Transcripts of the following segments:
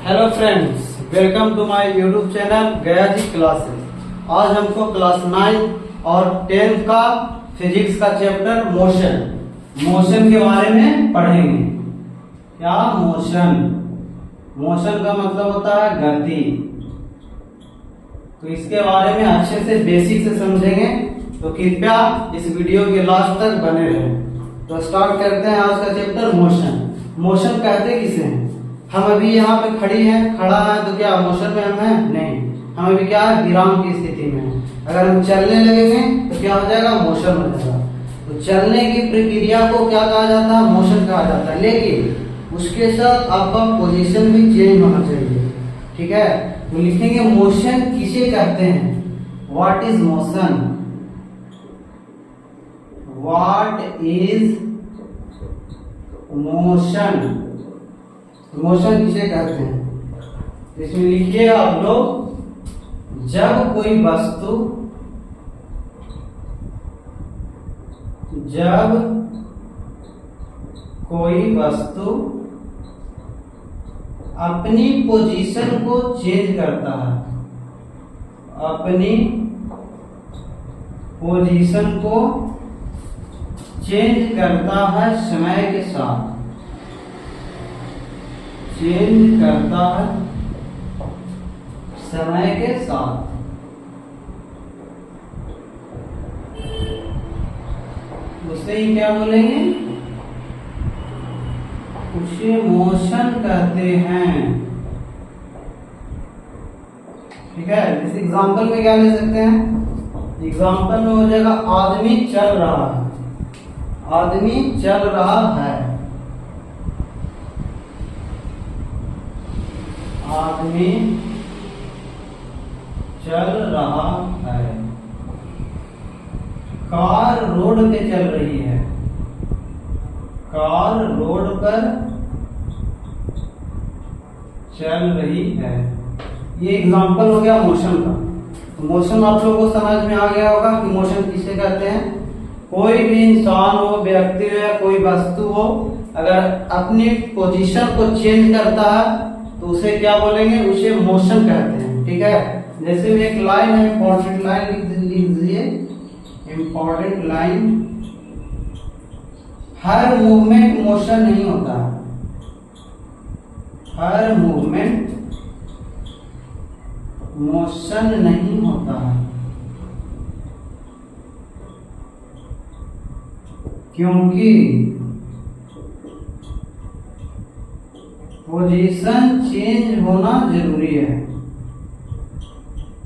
Hello friends, welcome to my YouTube channel Gaya ji classes. आज हमको class 9 और 10 का फिजिक्स का चैप्टर मोशन के बारे में पढ़ेंगे। क्या मोशन का मतलब होता है गति। तो इसके बारे में अच्छे से बेसिक से समझेंगे, तो कृपया इस वीडियो के लास्ट तक बने रहें। तो स्टार्ट करते हैं आज का चैप्टर मोशन कहते किसे हैं? हम अभी यहाँ पे खड़ा है तो क्या मोशन में हम हैं? नहीं, हम अभी क्या है, विराम की स्थिति में है। अगर हम चलने लगेंगे तो क्या हो जाएगा, मोशन हो जाएगा। तो चलने की प्रक्रिया को क्या कहा जाता है, मोशन कहा जाता है। लेकिन उसके साथ आपका पोजीशन भी चेंज होना चाहिए, ठीक है। तो लिखेंगे मोशन किसे कहते हैं, what is motion, what is motion, motion किसे कहते हैं। इसमें लिखिए आप लोग, जब कोई वस्तु अपनी पोजीशन को चेंज करता है, अपनी पोजीशन को चेंज करता है समय के साथ, चेंज करता है समय के साथ, उसे ही क्या बोलेंगे, उसे मोशन कहते हैं, ठीक है। इस एग्जांपल में क्या ले सकते हैं, एग्जांपल में हो जाएगा आदमी चल रहा है, आदमी चल रहा है, आदमी चल रहा है। कार रोड पे चल रही है, कार रोड पर चल रही है। ये एग्जांपल हो गया मोशन का। तो मोशन आप लोगों को समझ में आ गया होगा कि मोशन किसे कहते हैं। कोई भी इंसान हो, व्यक्ति हो या कोई वस्तु हो, अगर अपनी पोजीशन को चेंज करता है तो उसे क्या बोलेंगे, उसे मोशन कहते हैं, ठीक है। जैसे भी एक लाइन है, इंपॉर्टेंट लाइन लिख दीजिए, इंपॉर्टेंट लाइन, हर मूवमेंट मोशन नहीं होता, हर मूवमेंट मोशन नहीं होता है, क्योंकि पोजीशन चेंज होना जरूरी है,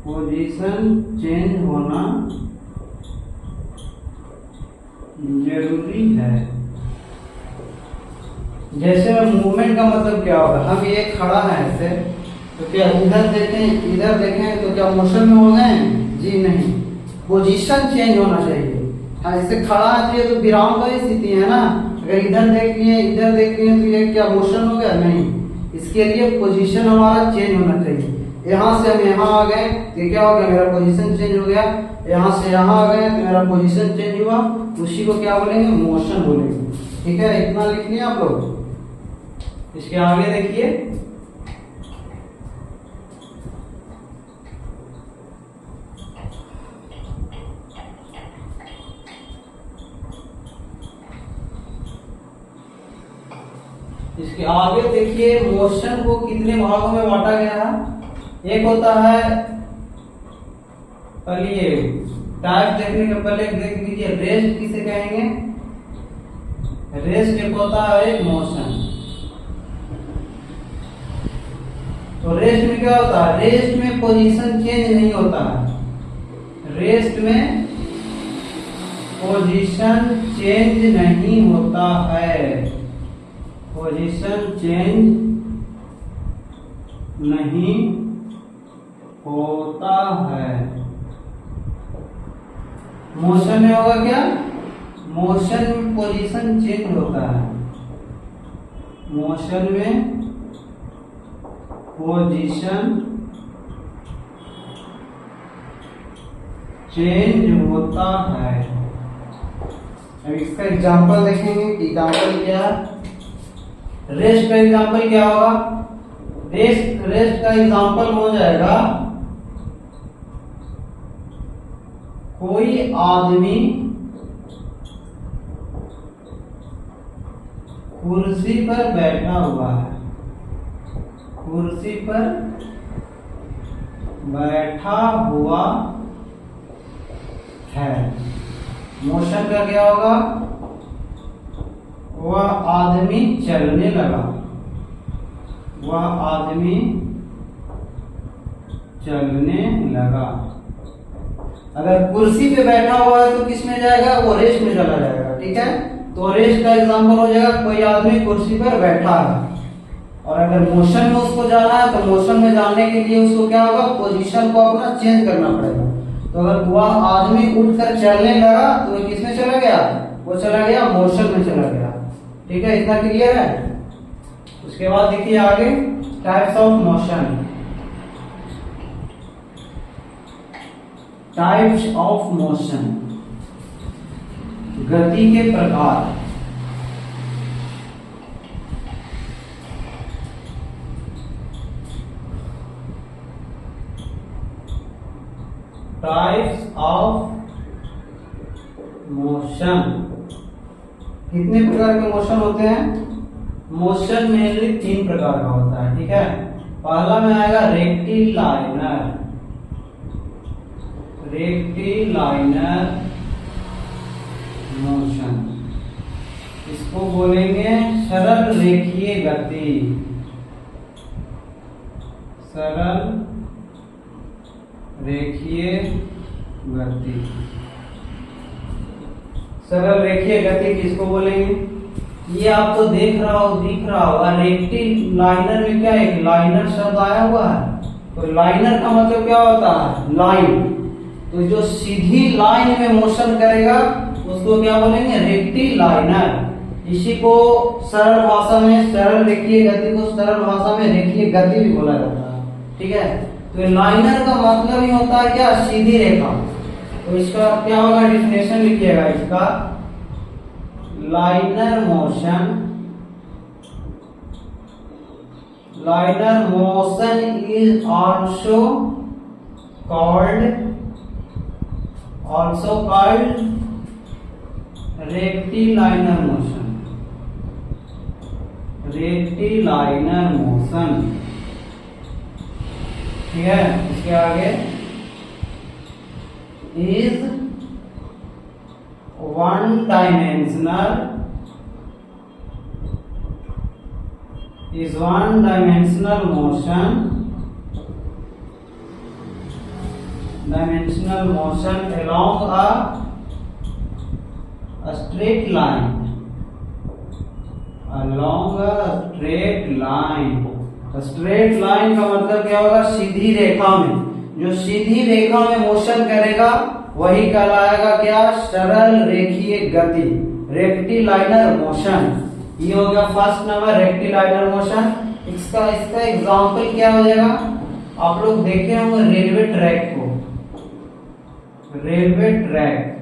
पोजीशन चेंज होना जरूरी है। जैसे मूवमेंट का मतलब क्या होगा, हम ये खड़ा है ऐसे, तो क्या इधर देखें तो क्या मोशन में हो गए? जी नहीं, पोजीशन चेंज होना चाहिए। हाँ, ऐसे खड़ा है तो ये तो विराम की स्थिति है ना। अगर इधर देख लिए तो ये क्या मोशन हो गया? नहीं, इसके लिए पोजीशन हमारा चेंज होना चाहिए। यहाँ से हम यहाँ आ गए तो क्या हो गया, मेरा पोजीशन चेंज हो गया। यहाँ से यहाँ आ गए तो मेरा पोजीशन चेंज हुआ, उसी को क्या बोलेंगे, मोशन बोलेंगे, ठीक है। इतना लिख लिया आप लोग। इसके आगे देखिए, इसके आगे देखिए, मोशन को कितने भागों में बांटा गया है। एक होता है, चलिए टाइप देखने के पहले देख लीजिए, रेस्ट किसे कहेंगे, रेस्ट एक होता है एक मोशन। तो रेस्ट में क्या होता है, रेस्ट में पोजीशन चेंज नहीं होता है, रेस्ट में पोजीशन चेंज नहीं होता है, पोजीशन चेंज नहीं होता है। मोशन में होगा क्या, मोशन में पोजीशन चेंज होता है, मोशन में पोजीशन चेंज होता है। अब इसका एग्जांपल देखेंगे। एग्जांपल क्या है, रेस्ट का एग्जांपल क्या होगा, रेस्ट का एग्जांपल हो जाएगा कोई आदमी कुर्सी पर बैठा हुआ है, कुर्सी पर बैठा हुआ है। मोशन का क्या होगा? वह आदमी चलने लगा, वह आदमी चलने लगा। अगर कुर्सी पे बैठा हुआ है तो किस में जाएगा? वो रेस्ट में चला जाएगा। ठीक है, तो रेस्ट का एग्जांपल हो जाएगा कोई आदमी कुर्सी पर बैठा है। और अगर मोशन में उसको जाना है तो मोशन में जाने के लिए उसको क्या होगा? पोजीशन को अपना चेंज करना पड़ेगा। तो अगर वह आदमी उठकर चलने लगा तो वो किस में चला गया? वो चला गया मोशन में चला गया। ठीक है, इतना क्लियर है। उसके बाद देखिए आगे types of motion. Types of motion, गति के प्रकार। टाइप्स ऑफ मोशन, कितने प्रकार के मोशन होते हैं? मोशन मेनली 3 प्रकार का होता है। ठीक है, पहला में आएगा रेक्टिलाइनर, रेक्टिलाइनर मोशन, इसको बोलेंगे सरल रेखीय गति, सरल रेखीय गति। सरल रेखीय गति किसको बोलेंगे? ये आपको दिख रहा होगा रेक्टिलाइनर में क्या एक लाइनर शब्द आया हुआ है। तो लाइनर का मतलब क्या होता है? लाइन। तो जो सीधी लाइन में मोशन करेगा उसको क्या बोलेंगे? रेक्टिलाइनर। इसी को सरल भाषा में, सरल रेखीय गति को सरल भाषा में रेखीय गति भी बोला जाता है। ठीक है, तो लाइनर का मतलब ही होता है क्या? सीधी रेखा। तो इसका क्या होगा? डिफिनेशन लिखिएगा इसका। Linear motion, linear motion is also called rectilinear motion, rectilinear motion. ठीक है, इसके आगे is one dimensional, motion, dimensional motion along a straight line, along a straight line। Straight line का मतलब क्या होगा? सीधी रेखा में। जो सीधी रेखा में मोशन करेगा वही कहलाएगा क्या? सरल रेखीय गति, रेक्टिलाइनर मोशन। ये हो गया फर्स्ट नंबर, रेक्टिलाइनर मोशन। इसका एग्जांपल क्या हो जाएगा? आप लोग देखे होंगे रेलवे ट्रैक को, रेलवे ट्रैक।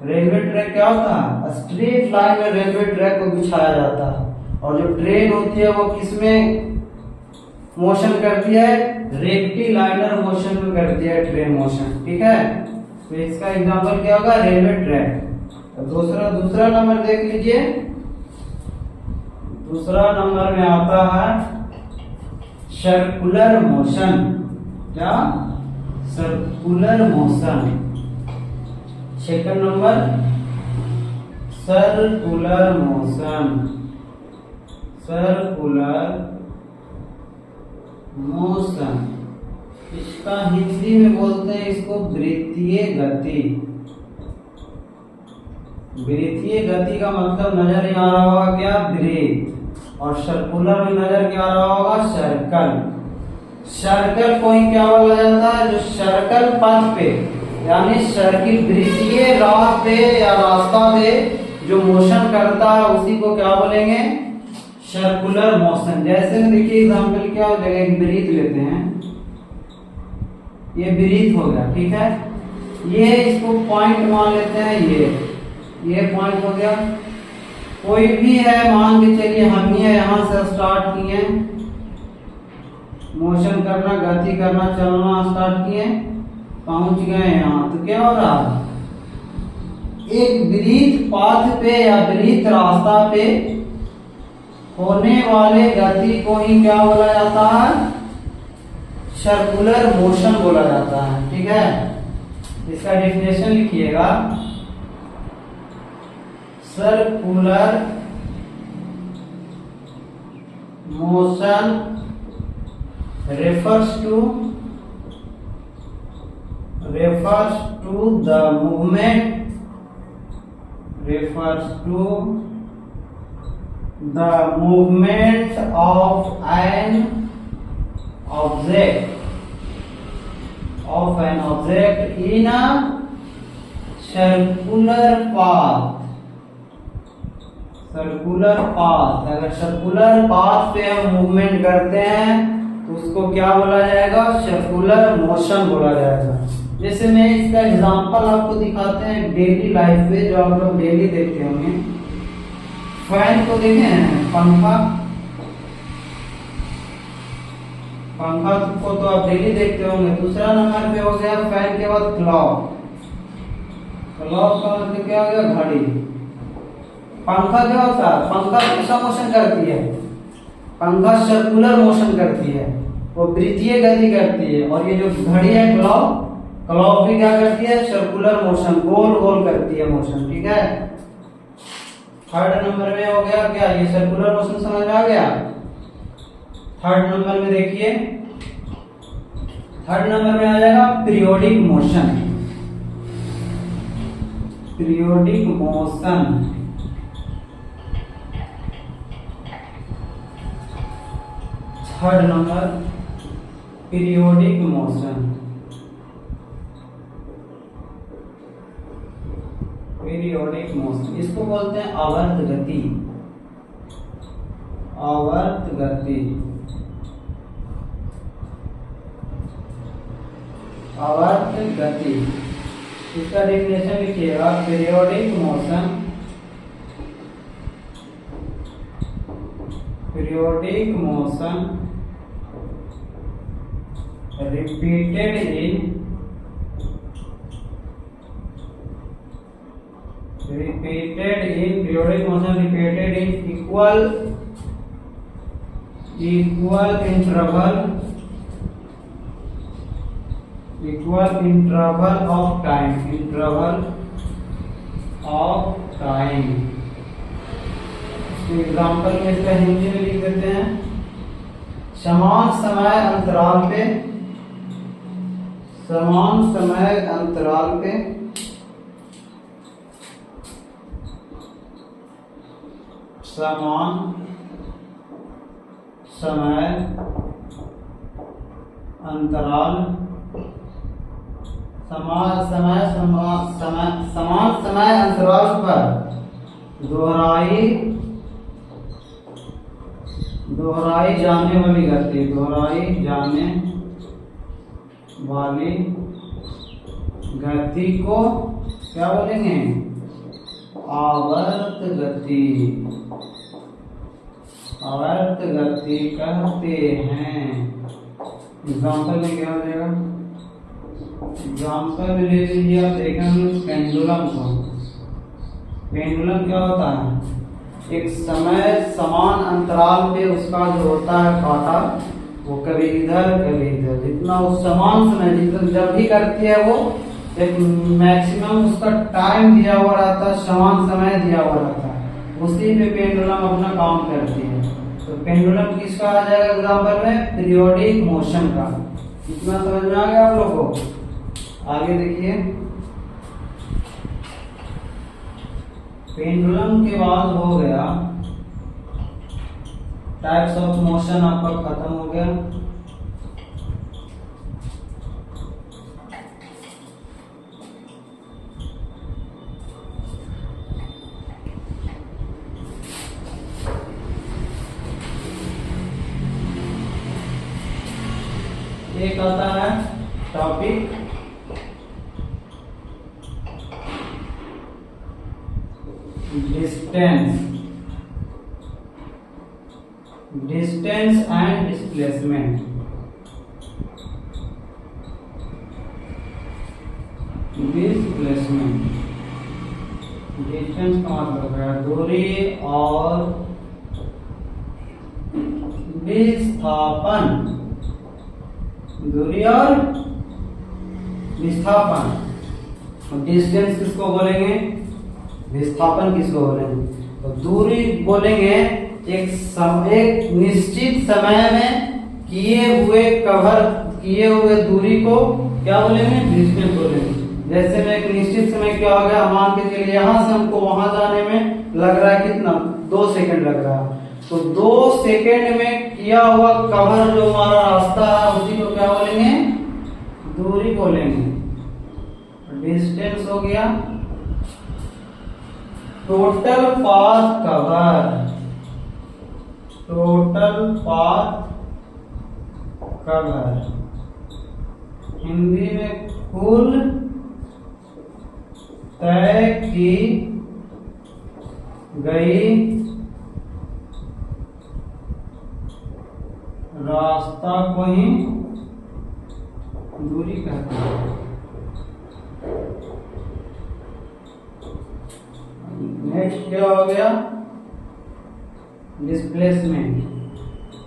रेलवे ट्रैक क्या होता है? स्ट्रेट लाइन में रेलवे ट्रैक को बिछाया जाता है। और जो ट्रेन होती है वो किसमें मोशन करती है? रेक्टिलाइनर मोशन में करती है ट्रेन मोशन। ठीक है, तो इसका एग्जांपल क्या होगा? Railway track. तो दूसरा नंबर देख लीजिए। दूसरा नंबर में आता है सर्कुलर मोशन। क्या? Circular motion. Second number circular motion, circular motion. इसका हिंदी में बोलते हैं इसको वृत्तीय गति। वृत्तीय गति का मतलब नजर नहीं आ रहा होगा क्या? वृत्त। और सर्कुलर में नजर क्या आ रहा होगा? सर्कल। सर्कल को ही क्या बोला जाता है? जो सर्कल पथ पे यानी सर्किल वृत्तीय राह पे या रास्ता पे जो मोशन करता है उसी को क्या बोलेंगे? Circular motion. जैसे में देखिए एग्जांपल क्या हो जाएगा? एक वृत्त लेते हैं, ये वृत्त हो गया। ठीक है, ये इसको पॉइंट मान लेते हैं, ये पॉइंट हो गया। कोई भी है, मान के चलिए हम ही है, यहाँ से स्टार्ट किए करना, गति करना, चलना स्टार्ट किए, पहुंच गए यहाँ। तो क्या हो रहा, एक विपरीत पाथ पे या विपरीत रास्ता पे होने वाले गति को ही क्या बोला जाता है, सर्कुलर मोशन बोला जाता है। ठीक है, इसका डेफिनेशन लिखिएगा, circular motion refers to the movement of an object in a circular path। अगर सर्कुलर पाथ पे हम मूवमेंट करते हैं तो उसको क्या बोला जाएगा, सर्कुलर मोशन बोला जाएगा। जैसे मैं इसका एग्जांपल आपको दिखाते हैं डेली लाइफ पे, जो आप लोग डेली देखते होंगे। फैन को देखे हैं, पंखा को तो आप डेली देखते होंगे। दूसरा नंबर पे हो गया फैन के बाद क्लॉक का मतलब क्या हो गया, घड़ी। पंखा क्या होता है, पंखा कैसा मोशन करती है, पंखा सर्कुलर मोशन करती है, वो वृत्तीय गति करती है। और ये जो घड़ी है क्लॉक भी क्या करती है, सर्कुलर मोशन, गोल गोल करती है मोशन। ठीक है, थर्ड नंबर में हो गया क्या, ये सर्कुलर मोशन समझ में आ गया। थर्ड नंबर में देखिए, थर्ड नंबर में आ जाएगा periodic motion. Third number periodic motion. इसको बोलते हैं आवर्त गति। इसका डेफिनेशन लिखिएगा, periodic motion repeated in equal interval of time। Example में इसका हिंदी में लिख देते हैं, समान समय अंतराल पे समान समय अंतराल पर दोहराई जाने वाली गति को क्या बोलेंगे, आवर्त गति कहते हैं। एग्जाम्पल में क्या हो जाएगा, एग्जाम्पल में ले लीजिए आप, देखेंगे पेंडुलम को। पेंडुलम क्या होता है, एक समय समान अंतराल पे उसका जो होता है काटा, वो कभी इधर कभी इधर, जितना वो समान समय जितना जब भी करती है वो एक मैक्सिमम उसका टाइम दिया हुआ रहता है, समान समय दिया हुआ रहता है, उसी पे पेंडुलम अपना काम करती है। तो पेंडुलम किसका आ जाएगा एग्जाम्पल में, पीरियोडिक मोशन का। इतना समझ में आ गया आप लोग को। आगे देखिए, पेंडुलम के बाद हो गया टाइप्स ऑफ मोशन, आपका खत्म हो गया। एक आता है topic distance and displacement. Displacement, distance का मतलब है दूरी और विस्थापन, दूरी और विस्थापन। डिस्टेंस किसको बोलेंगे, विस्थापन किसको बोलेंगे? तो दूरी बोलेंगे एक निश्चित समय में किए हुए दूरी को क्या बोलेंगे, डिस्टेंस बोलेंगे। जैसे में एक निश्चित समय क्या हो गया, मान के चलिए यहाँ से हमको वहां जाने में लग रहा है कितना, 2 सेकंड लग रहा है, तो 2 सेकंड में किया हुआ कवर जो हमारा रास्ता है उसी को क्या बोलेंगे, दूरी बोलेंगे। डिस्टेंस हो गया total path cover, total path cover, Hindi में कुल तय की गई रास्ता को ही दूरी कहते हैं। नेक्स्ट क्या हो गया, डिस्प्लेसमेंट।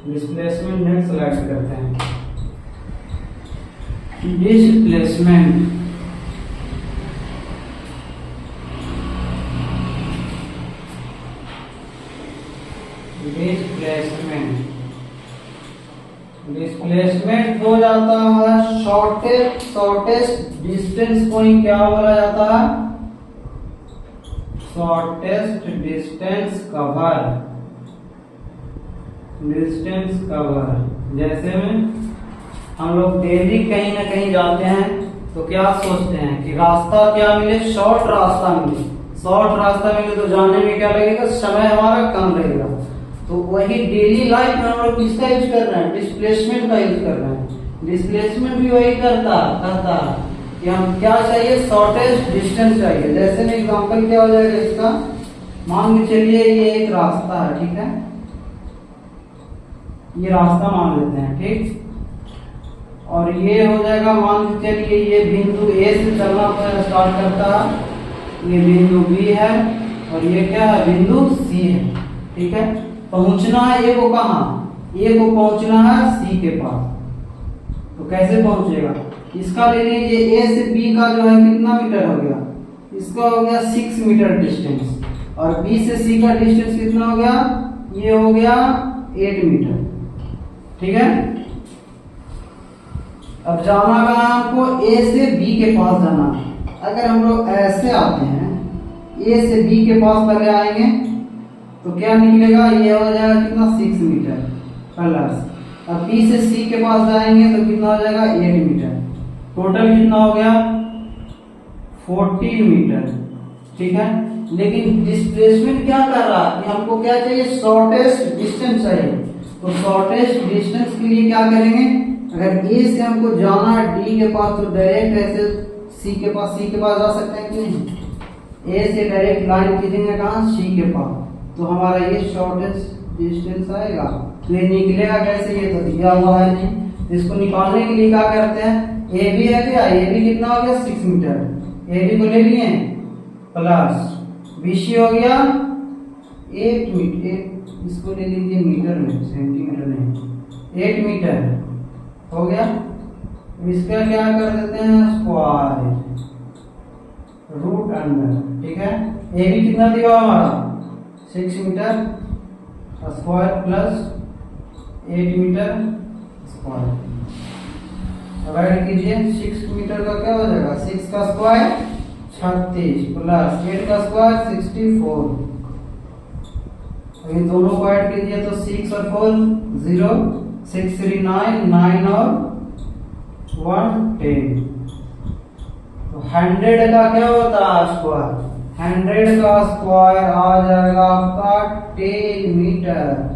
डिस्प्लेसमेंट नेक्स्ट स्लाइड करते हैं। डिस्प्लेसमेंट डिस्प्लेसमेंट हो जाता है शॉर्टेस्ट डिस्टेंस को ही क्या बोला जाता है, shortest distance cover, distance cover. जैसे में हम लोग डेली कहीं ना कहीं जाते हैं तो क्या सोचते हैं कि रास्ता क्या मिले, शॉर्ट रास्ता मिले। शॉर्ट रास्ता मिले तो जाने में क्या लगेगा, समय हमारा कम लगेगा। तो वही डेली लाइफ में हम लोग किसका यूज कर रहे हैं, डिस्प्लेसमेंट का यूज कर रहे हैं। डिस्प्लेसमेंट भी वही करता है कि हम क्या चाहिए, शॉर्टेस्ट डिस्टेंस चाहिए। जैसे में एग्जांपल क्या हो जाएगा इसका, मान के चलिए ये एक रास्ता है, ठीक है, ये रास्ता मान लेते हैं, ठीक। और ये हो जाएगा, मान के चलिए ये बिंदु ए से चलना स्टार्ट करता है, ये बिंदु बी है और ये क्या है, बिंदु सी है, ठीक है। पहुंचना है ए को कहाँ, ए को पहुंचना है सी के पास। तो कैसे पहुंचेगा, इसका ले लीजिए ए से बी का जो है कितना मीटर हो गया, इसका हो गया 6 मीटर डिस्टेंस, और बी से सी का डिस्टेंस कितना हो गया, ये हो गया 8 मीटर, ठीक है। अब जाना का आपको ए से बी के पास जाना है। अगर हम लोग ऐसे आते हैं, ए से बी के पास पहले आएंगे तो क्या निकलेगा, ये हो जाएगा कितना 6 मीटर प्लस, अब बी से सी के पास जाएंगे तो कितना हो जाएगा 8 मीटर, टोटल कितना हो गया 14 मीटर, ठीक है। लेकिन डिस्प्लेसमेंट क्या कर रहा है कि हमको क्या चाहिए, शॉर्टेस्ट डिस्टेंस चाहिए। तो शॉर्टेस्ट डिस्टेंस के लिए क्या करेंगे, अगर ए से हमको जाना है डी के पास तो डायरेक्ट ऐसे सी के पास जा सकते हैं कि नहीं, ए से डायरेक्ट लाइन खींचेंगे कहाँ, सी के पास, तो हमारा ये शॉर्टेस्ट डिस्टेंस आएगा। तो ये निकलेगा कैसे, ये तो दिया हुआ है नहीं। इसको निकालने के लिए क्या करते हैं, ए बी है क्या, ए बी कितना हो गया 6 मीटर, ए बी को ले लिए प्लस बी सी हो गया 8 मीटर, इसको ले लीजिए मीटर में, सेंटीमीटर नहीं, 8 मीटर हो गया। इसका क्या कर देते हैं, स्क्वायर रूट अंडर, ठीक है। ए बी कितना दिया हमारा 6 meter square plus 8 meter square, अब ऐड कीजिए 6 मीटर का क्या हो जाएगा, 6 का स्क्वायर 36 प्लस 8 का स्क्वायर 64, इन दोनों को ऐड कीजिए तो 6 और 4 0, 6 3 9, 9 और 1 10। तो 100 का क्या होता है स्क्वायर, 100 का स्क्वायर आ जाएगा आपका 10 मीटर।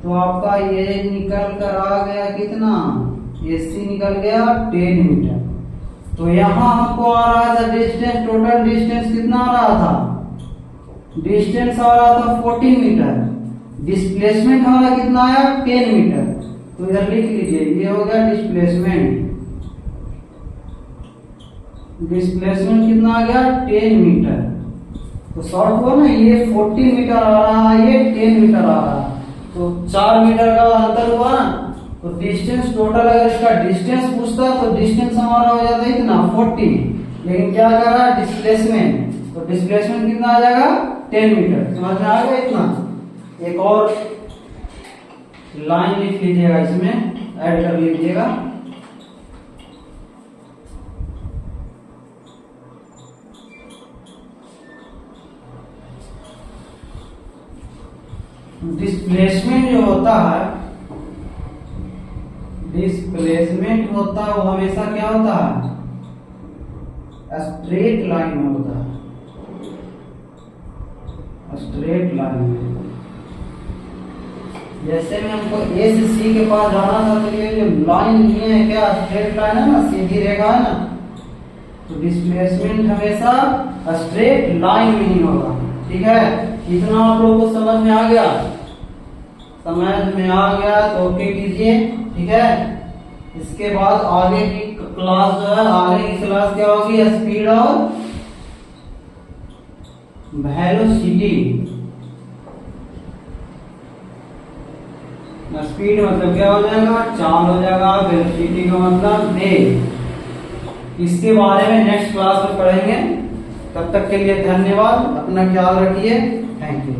तो आपका ये निकल कर आ गया कितना, ये सी निकल गया 10 मीटर। तो यहाँ हमको आ रहा था डिस्टेंस, टोटल डिस्टेंस कितना आ रहा था, डिस्टेंस आ रहा था 14 मीटर, डिस्प्लेसमेंट हमारा कितना आया 10 मीटर। तो इधर लिख लीजिए, ये हो गया डिस्प्लेसमेंट, डिस्प्लेसमेंट कितना आ गया 10 मीटर। तो शॉर्ट हुआ ना, ये 40 मीटर आ रहा है, ये 10 मीटर आ रहा है, तो 4 मीटर का अंतर हुआ ना। तो डिस्टेंस टोटल अगर इसका डिस्टेंस पूछता तो डिस्टेंस हमारा हो जाता है इतना 40, लेकिन क्या कर रहा है डिस्प्लेसमेंट, तो डिस्प्लेसमेंट कितना आ जाएगा 10 मीटर। समझ में आ गया इतना। एक और लाइन लिख लीजिएगा, इसमें ऐड कर लीजिएगा। डिस्प्लेसमेंट जो होता है, डिस्प्लेसमेंट होता है वो हमेशा क्या होता है, स्ट्रेट लाइन में होता है, स्ट्रेट लाइन में। जैसे में हमको ए से सी के पास जाना था, तो ये जो लाइन लिए है क्या स्ट्रेट लाइन है ना, सीधी रेखा है ना। तो डिस्प्लेसमेंट हमेशा स्ट्रेट लाइन में ही होगा। ठीक है, इतना आप लोगों को समझ में आ गया? समझ में आ गया तो ओके कीजिए। ठीक है, इसके बाद आगे की क्लास जो है, आगे की क्लास क्या होगी, स्पीड और वेलोसिटी। स्पीड मतलब क्या हो जाएगा, चाल हो जाएगा, वेलोसिटी का मतलब वेग। इसके बारे में नेक्स्ट क्लास में पढ़ेंगे। तब तक के लिए धन्यवाद, अपना ख्याल रखिए, थैंक यू।